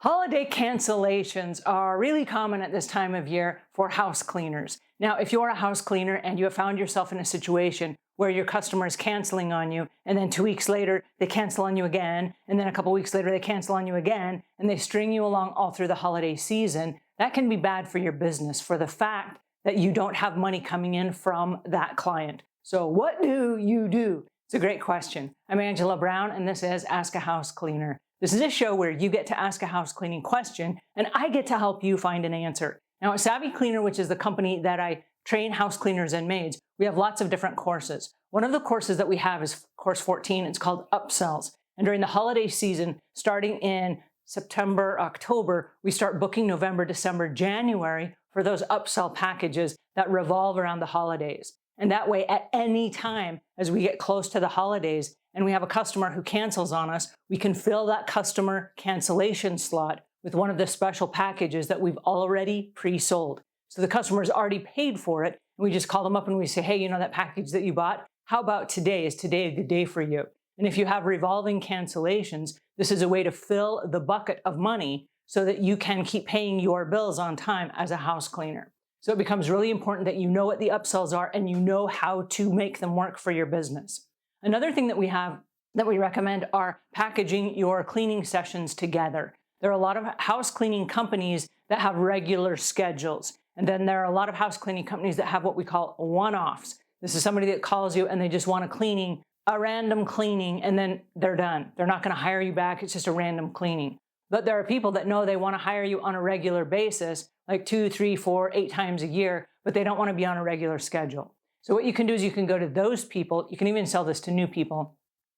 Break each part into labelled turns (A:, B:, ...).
A: Holiday cancellations are really common at this time of year for house cleaners. Now, if you're a house cleaner and you have found yourself in a situation where your customer is canceling on you, and then 2 weeks later, they cancel on you again, and then a couple weeks later, they cancel on you again, and they string you along all through the holiday season, that can be bad for your business for the fact that you don't have money coming in from that client. So what do you do? It's a great question. I'm Angela Brown, and this is Ask a House Cleaner. This is a show where you get to ask a house cleaning question, and I get to help you find an answer. Now, at Savvy Cleaner, which is the company that I train house cleaners and maids, we have lots of different courses. One of the courses that we have is course 14. It's called Upsells. And during the holiday season, starting in September, October, we start booking November, December, January for those upsell packages that revolve around the holidays. And that way, at any time, as we get close to the holidays and we have a customer who cancels on us, we can fill that customer cancellation slot with one of the special packages that we've already pre-sold. So the customer's already paid for it, and we just call them up and we say, hey, you know that package that you bought? How about today? Is today a good day for you? And if you have revolving cancellations, this is a way to fill the bucket of money so that you can keep paying your bills on time as a house cleaner. So it becomes really important that you know what the upsells are and you know how to make them work for your business. Another thing that we have that we recommend are packaging your cleaning sessions together. There are a lot of house cleaning companies that have regular schedules. And then there are a lot of house cleaning companies that have what we call one-offs. This is somebody that calls you and they just want a random cleaning, and then they're done. They're not going to hire you back. It's just a random cleaning. But there are people that know they want to hire you on a regular basis, like 2, 3, 4, 8 times a year, but they don't want to be on a regular schedule. So what you can do is you can go to those people. You can even sell this to new people.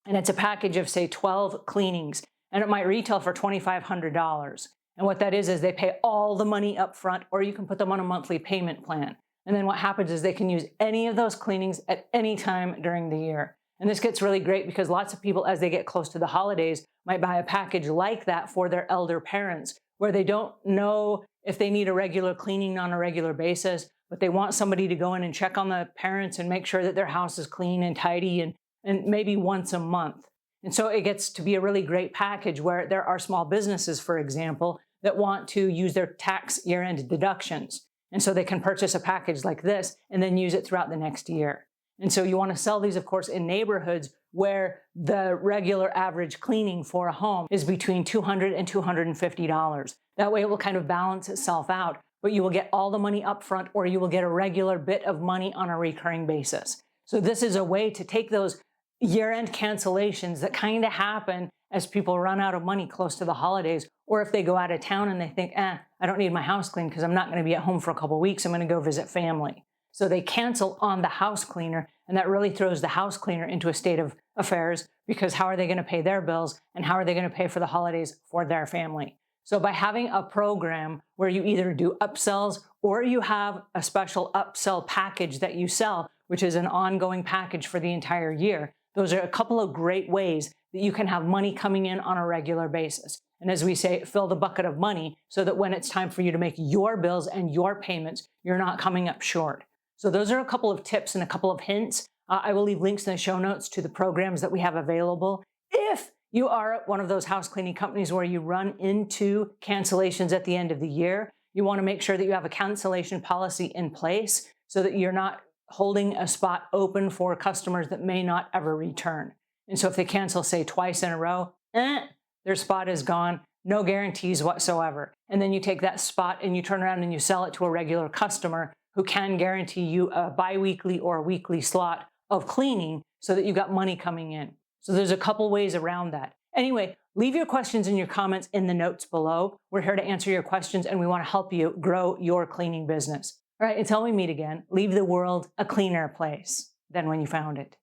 A: And it's a package of, say, 12 cleanings. And it might retail for $2,500. And what that is they pay all the money up front, or you can put them on a monthly payment plan. And then what happens is they can use any of those cleanings at any time during the year. And this gets really great because lots of people, as they get close to the holidays, might buy a package like that for their elder parents, where they don't know if they need a regular cleaning on a regular basis, but they want somebody to go in and check on the parents and make sure that their house is clean and tidy and maybe once a month. And so it gets to be a really great package where there are small businesses, for example, that want to use their tax year-end deductions. And so they can purchase a package like this and then use it throughout the next year. And so you want to sell these, of course, in neighborhoods where the regular average cleaning for a home is between $200 and $250. That way it will kind of balance itself out, but you will get all the money up front, or you will get a regular bit of money on a recurring basis. So this is a way to take those year-end cancellations that kind of happen as people run out of money close to the holidays, or if they go out of town and they think, I don't need my house cleaned because I'm not going to be at home for a couple of weeks. I'm going to go visit family. So they cancel on the house cleaner, and that really throws the house cleaner into a state of affairs, because how are they going to pay their bills, and how are they going to pay for the holidays for their family? So by having a program where you either do upsells or you have a special upsell package that you sell, which is an ongoing package for the entire year, those are a couple of great ways that you can have money coming in on a regular basis. And as we say, fill the bucket of money so that when it's time for you to make your bills and your payments, you're not coming up short. So those are a couple of tips and a couple of hints. I will leave links in the show notes to the programs that we have available. If you are one of those house cleaning companies where you run into cancellations at the end of the year, you want to make sure that you have a cancellation policy in place so that you're not holding a spot open for customers that may not ever return. And so if they cancel, say, twice in a row, their spot is gone, no guarantees whatsoever. And then you take that spot and you turn around and you sell it to a regular customer who can guarantee you a biweekly or a weekly slot of cleaning so that you've got money coming in. So there's a couple ways around that. Anyway, leave your questions and your comments in the notes below. We're here to answer your questions, and we want to help you grow your cleaning business. All right, until we meet again, leave the world a cleaner place than when you found it.